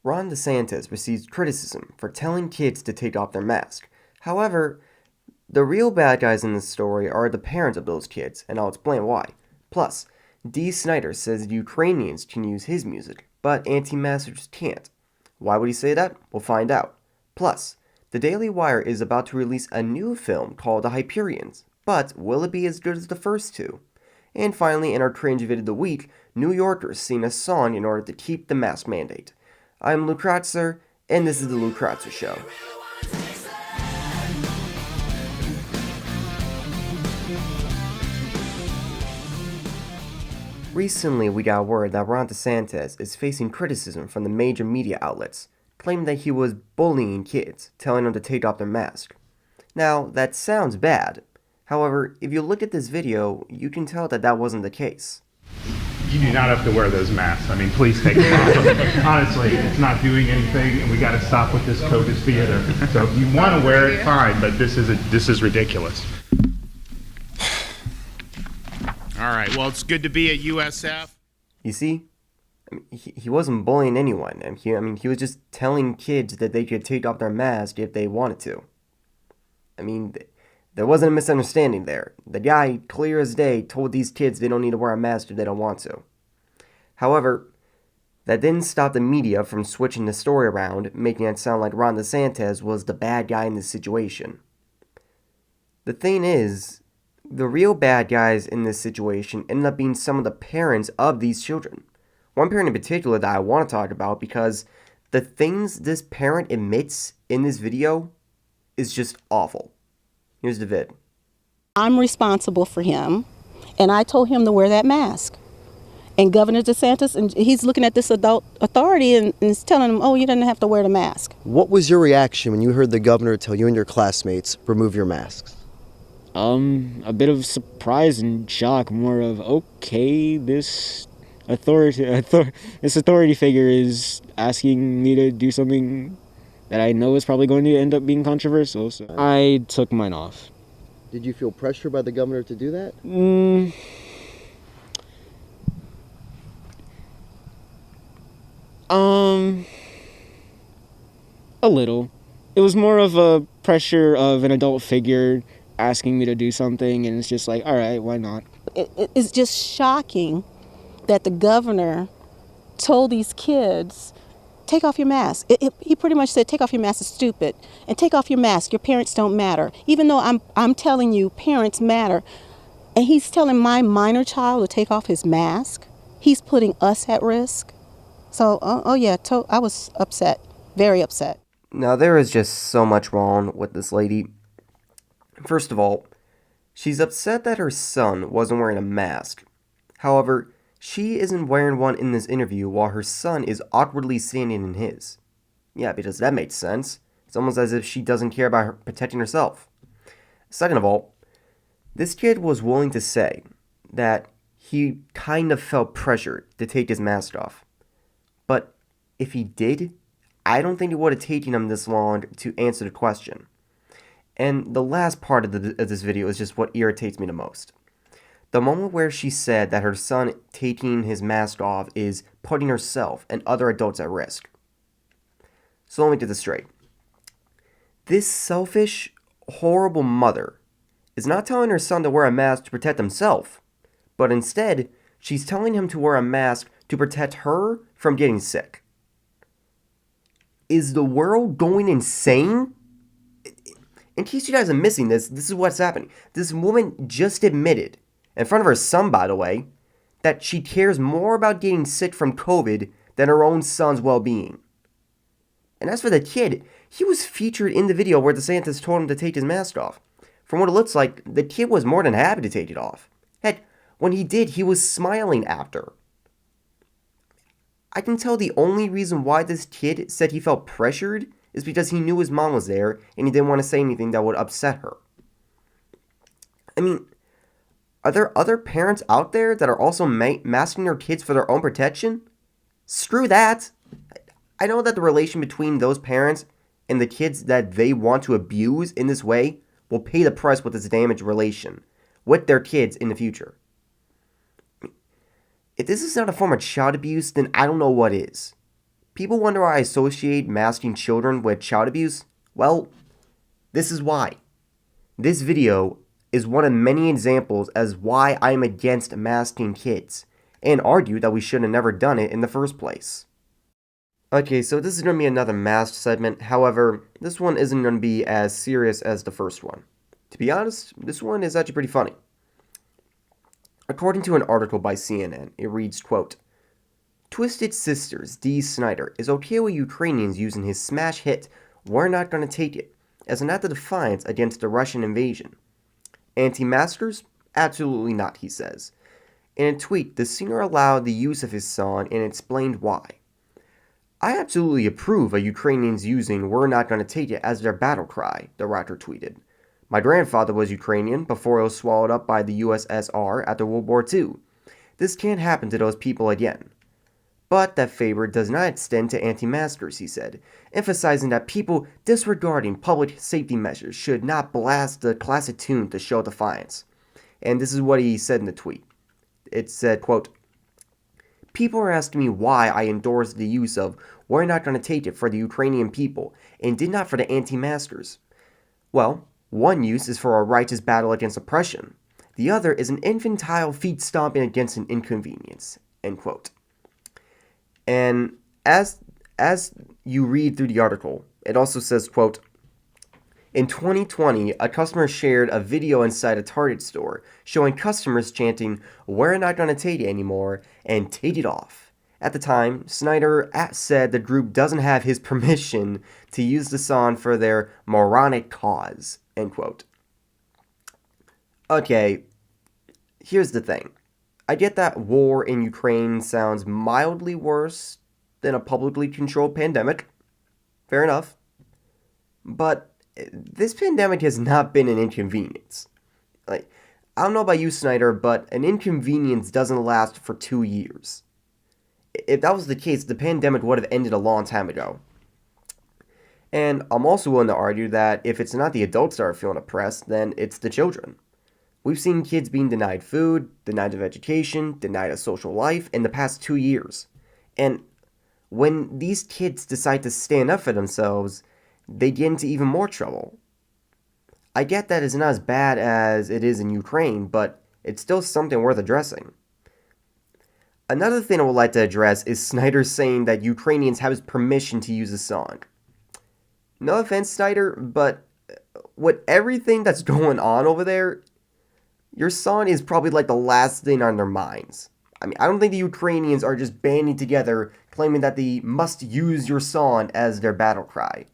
Rhonda Sanchez receives criticism for telling kids to take off their mask. However, the real bad guys in this story are the parents of those kids, and I'll explain why. Plus, Dee Snider says Ukrainians can use his music, but anti-maskers can't. Why would he say that? We'll find out. Plus, the Daily Wire is about to release a new film called The Hyperions, but will it be as good as the first two? And finally, in our cringe vid of the week, New Yorkers sing a song in order to keep the mask mandate. I'm Luke Kratzer, and this is the Luke Kratzer Show. Recently, we got word that Rhonda Sanchez is facing criticism from the major media outlets, claiming that he was bullying kids, telling them to take off their mask. Now, that sounds bad. However, if you look at this video, you can tell that that wasn't the case. You do not have to wear those masks. I mean, please take them off. Honestly, it's not doing anything, and we got to stop with this COVID's theater. So if you want to wear it, fine, but this is ridiculous. All right, well, it's good to be at USF. You see? He wasn't bullying anyone. He was just telling kids that they could take off their mask if they wanted to. There wasn't a misunderstanding there. The guy, clear as day, told these kids they don't need to wear a mask if they don't want to. However, that didn't stop the media from switching the story around, making it sound like Rhonda Sanchez was the bad guy in this situation. The thing is, the real bad guys in this situation ended up being some of the parents of these children. One parent in particular that I want to talk about because the things this parent admits in this video is just awful. Here's the vid. I'm responsible for him, and I told him to wear that mask. And Governor Desantis, and he's looking at this adult authority and is telling him, oh, you didn't have to wear the mask. What was your reaction when you heard the governor tell you and your classmates, remove your masks? A bit of surprise and shock, more of, okay, this authority figure is asking me to do something that I know is probably going to end up being controversial, so I took mine off. Did you feel pressure by the governor to do that? A little. It was more of a pressure of an adult figure asking me to do something, and it's just like, all right, why not? It's just shocking that the governor told these kids, take off your mask. He pretty much said, take off your mask, it's stupid. And take off your mask, your parents don't matter. Even though I'm telling you, parents matter. And he's telling my minor child to take off his mask. He's putting us at risk. So, I was upset, very upset. Now, there is just so much wrong with this lady. First of all, she's upset that her son wasn't wearing a mask. However, she isn't wearing one in this interview while her son is awkwardly standing in his. Yeah, because that makes sense. It's almost as if she doesn't care about her protecting herself. Second of all, this kid was willing to say that he kind of felt pressured to take his mask off. But if he did, I don't think it would have taken him this long to answer the question. And the last part of this video is just what irritates me the most. The moment where she said that her son taking his mask off is putting herself and other adults at risk. So let me get this straight. This selfish, horrible mother is not telling her son to wear a mask to protect himself, but instead, she's telling him to wear a mask to protect her from getting sick. Is the world going insane? In case you guys are missing this is what's happening. This woman just admitted, in front of her son, by the way, that she cares more about getting sick from COVID than her own son's well-being. And as for the kid, he was featured in the video where DeSantis told him to take his mask off. From what it looks like, the kid was more than happy to take it off. Heck, when he did, he was smiling after. I can tell the only reason why this kid said he felt pressured is because he knew his mom was there and he didn't want to say anything that would upset her. Are there other parents out there that are also masking their kids for their own protection? Screw that. I know that the relation between those parents and the kids that they want to abuse in this way will pay the price with this damaged relation with their kids in the future. If this is not a form of child abuse, then I don't know what is. People wonder why I associate masking children with child abuse? Well, this is why. This video is one of many examples as why I am against masking kids, and argue that we should have never done it in the first place. Okay, so this is going to be another masked segment, however, this one isn't going to be as serious as the first one. To be honest, this one is actually pretty funny. According to an article by CNN, it reads, quote, Twisted Sister's Dee Snider is okay with Ukrainians using his smash hit, We're Not Gonna Take It, as an act of defiance against the Russian invasion. Anti-maskers? Absolutely not, he says. In a tweet, the singer allowed the use of his song and explained why. I absolutely approve of Ukrainians using We're Not Gonna Take It as their battle cry, the rapper tweeted. My grandfather was Ukrainian before it was swallowed up by the USSR after World War II. This can't happen to those people again. But that favor does not extend to anti-maskers, he said, emphasizing that people disregarding public safety measures should not blast the classic tune to show defiance. And this is what he said in the tweet. It said, quote, People are asking me why I endorsed the use of We're Not Gonna Take It for the Ukrainian people and did not for the anti-maskers. Well, one use is for a righteous battle against oppression. The other is an infantile feet stomping against an inconvenience. End quote. And as you read through the article, it also says, quote, In 2020, a customer shared a video inside a Target store showing customers chanting, We're not gonna take it anymore, and take it off. At the time, Snider said the group doesn't have his permission to use the song for their moronic cause. End quote. Okay, here's the thing. I get that war in Ukraine sounds mildly worse than a publicly controlled pandemic. Fair enough. But this pandemic has not been an inconvenience. Like, I don't know about you, Snider, but an inconvenience doesn't last for 2 years. If that was the case, the pandemic would have ended a long time ago. And I'm also willing to argue that if it's not the adults that are feeling oppressed, then it's the children. We've seen kids being denied food, denied of education, denied a social life in the past 2 years. And when these kids decide to stand up for themselves, they get into even more trouble. I get that it's not as bad as it is in Ukraine, but it's still something worth addressing. Another thing I would like to address is Snider saying that Ukrainians have his permission to use the song. No offense, Snider, but with everything that's going on over there, your song is probably like the last thing on their minds. I mean, I don't think the Ukrainians are just banding together claiming that they must use your song as their battle cry.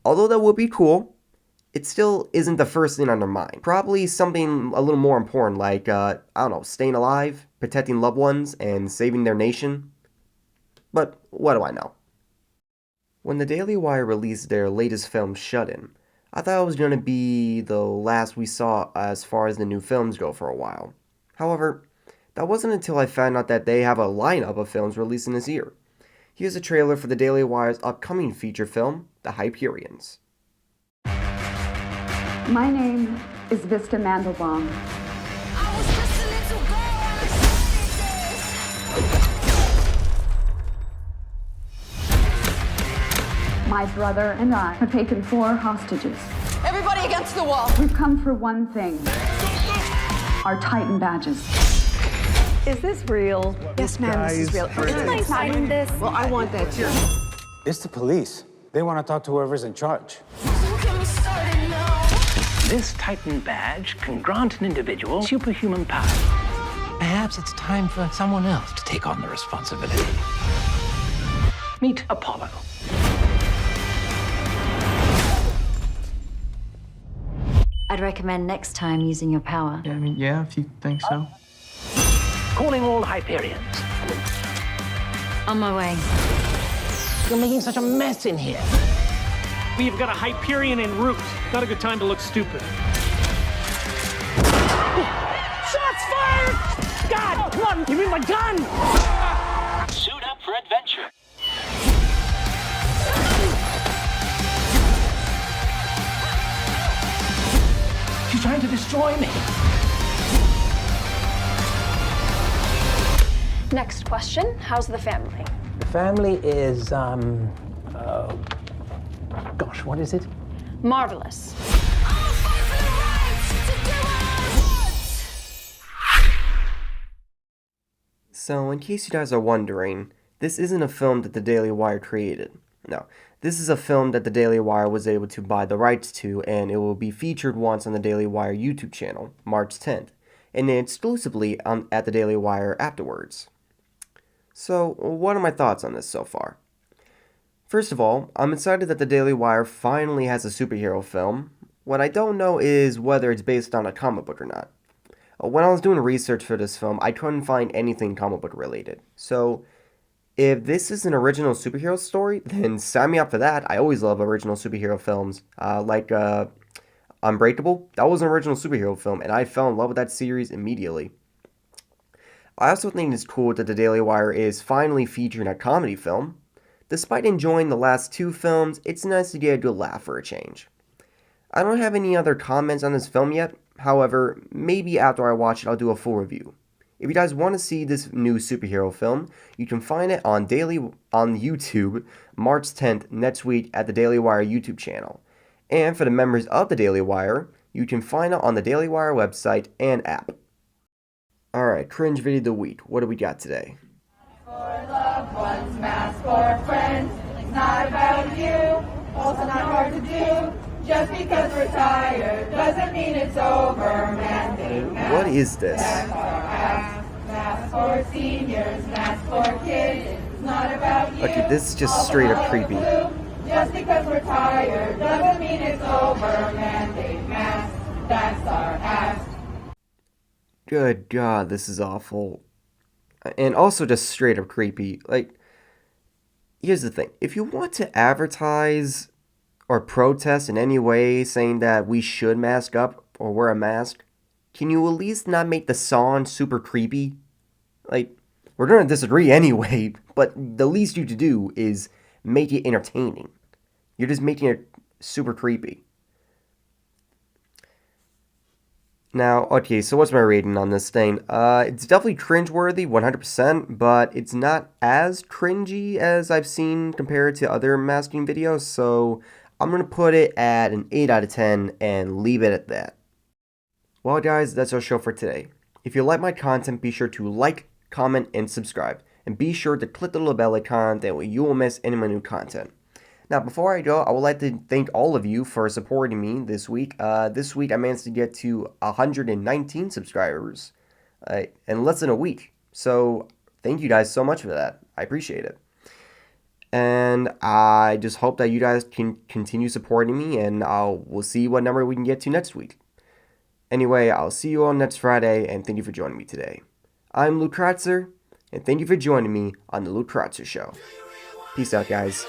Although that would be cool, it still isn't the first thing on their mind. Probably something a little more important like, I don't know, staying alive, protecting loved ones, and saving their nation. But what do I know? When the Daily Wire released their latest film, Shut-In, I thought it was going to be the last we saw as far as the new films go for a while. However, that wasn't until I found out that they have a lineup of films releasing this year. Here's a trailer for the Daily Wire's upcoming feature film, The Hyperions. My name is Vista Mandelbaum. My brother and I have taken 4 hostages. Everybody against the wall. We've come for one thing. Our Titan badges. Is this real? Yes, ma'am, this is real. Can I sign this? Well, I want that too. It's the police. They want to talk to whoever's in charge. This Titan badge can grant an individual superhuman power. Perhaps it's time for someone else to take on the responsibility. Meet Apollo. I'd recommend next time using your power. Yeah, if you think so. Calling all Hyperions. On my way. You're making such a mess in here. We've got a Hyperion en route. Not a good time to look stupid. Shots fired! God, come on, give me my gun! Suit up for adventure. She's trying to destroy me. Next question, how's the family? The family is, gosh, what is it? Marvelous. So, in case you guys are wondering, this isn't a film that the Daily Wire created. No, this is a film that the Daily Wire was able to buy the rights to, and it will be featured once on the Daily Wire YouTube channel, March 10th, and then exclusively at the Daily Wire afterwards. So, what are my thoughts on this so far? First of all, I'm excited that the Daily Wire finally has a superhero film. What I don't know is whether it's based on a comic book or not. When I was doing research for this film, I couldn't find anything comic book related. So, if this is an original superhero story, then sign me up for that. I always love original superhero films, like Unbreakable. That was an original superhero film, and I fell in love with that series immediately. I also think it's cool that the Daily Wire is finally featuring a comedy film. Despite enjoying the last two films, it's nice to get a good laugh for a change. I don't have any other comments on this film yet. However, maybe after I watch it, I'll do a full review. If you guys want to see this new superhero film, you can find it on YouTube March 10th next week at the Daily Wire YouTube channel. And for the members of the Daily Wire, you can find it on the Daily Wire website and app. Alright, cringe video of the week. What do we got today? For loved ones, mask for friends. It's not about you, also not hard to do. Just because we're tired doesn't mean it's over, man. What is this? Mask for seniors, mask for kids. It's not about you. Okay, this is just straight up creepy. Just because we're tired doesn't mean it's over, man. Mask, that's our ask. Good God, this is awful. And also just straight up creepy. Like, here's the thing. If you want to advertise or protest in any way saying that we should mask up or wear a mask, can you at least not make the song super creepy? Like, we're gonna disagree anyway, but the least you could do is make it entertaining. You're just making it super creepy. Now, okay, so what's my rating on this thing? It's definitely cringeworthy, 100%, but it's not as cringy as I've seen compared to other masking videos, so I'm going to put it at an 8 out of 10 and leave it at that. Well, guys, that's our show for today. If you like my content, be sure to like, comment, and subscribe. And be sure to click the little bell icon, that way you won't miss any of my new content. Now, before I go, I would like to thank all of you for supporting me this week. This week, I managed to get to 119 subscribers in less than a week. So, thank you guys so much for that. I appreciate it. And I just hope that you guys can continue supporting me, and we'll see what number we can get to next week. Anyway, I'll see you all next Friday, and thank you for joining me today. I'm Luke Kratzer, and thank you for joining me on The Luke Kratzer Show. Peace out, guys.